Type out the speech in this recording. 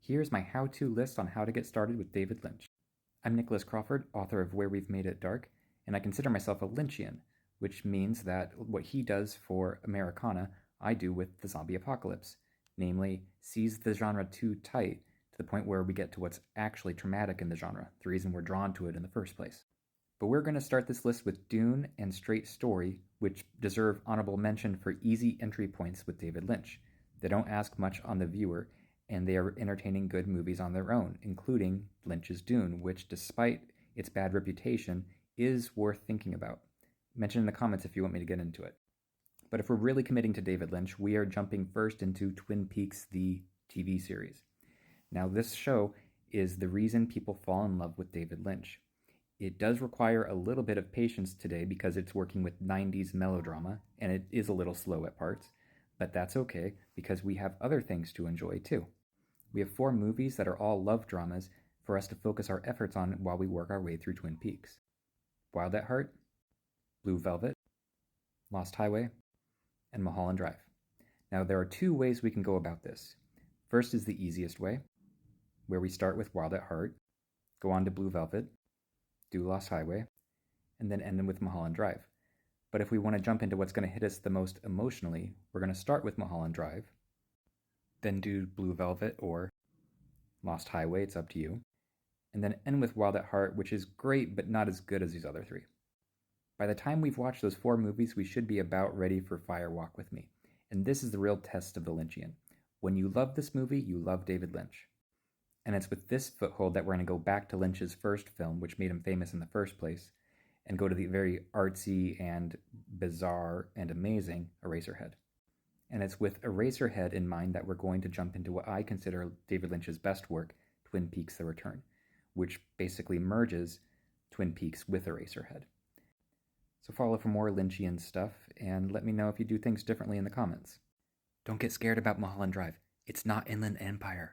Here's my how-to list on how to get started with David Lynch. I'm Nicholas Crawford, author of Where We've Made It Dark, and I consider myself a Lynchian, which means that what he does for Americana, I do with the zombie apocalypse, namely seize the genre too tight to the point where we get to what's actually traumatic in the genre, the reason we're drawn to it in the first place. But we're going to start this list with Dune and Straight Story, which deserve honorable mention for easy entry points with David Lynch. They don't ask much on the viewer, and they are entertaining good movies on their own, including Lynch's Dune, which, despite its bad reputation, is worth thinking about. Mention in the comments if you want me to get into it. But if we're really committing to David Lynch, we are jumping first into Twin Peaks, the TV series. Now, this show is the reason people fall in love with David Lynch. It does require a little bit of patience today because it's working with 90s melodrama, and it is a little slow at parts, but that's okay because we have other things to enjoy too. We have 4 movies that are all love dramas for us to focus our efforts on while we work our way through Twin Peaks. Wild at Heart, Blue Velvet, Lost Highway, and Mulholland Drive. Now, there are 2 ways we can go about this. First is the easiest way, where we start with Wild at Heart, go on to Blue Velvet, do Lost Highway, and then end with Mulholland Drive. But if we want to jump into what's going to hit us the most emotionally, we're going to start with Mulholland Drive, then do Blue Velvet or Lost Highway, it's up to you, and then end with Wild at Heart, which is great but not as good as these other 3. By the time we've watched those 4 movies, we should be about ready for Fire Walk with Me. And this is the real test of the Lynchian. When you love this movie, you love David Lynch. And it's with this foothold that we're going to go back to Lynch's first film, which made him famous in the first place, and go to the very artsy and bizarre and amazing Eraserhead. And it's with Eraserhead in mind that we're going to jump into what I consider David Lynch's best work, Twin Peaks: The Return, which basically merges Twin Peaks with Eraserhead. So follow for more Lynchian stuff, and let me know if you do things differently in the comments. Don't get scared about Mulholland Drive. It's not Inland Empire.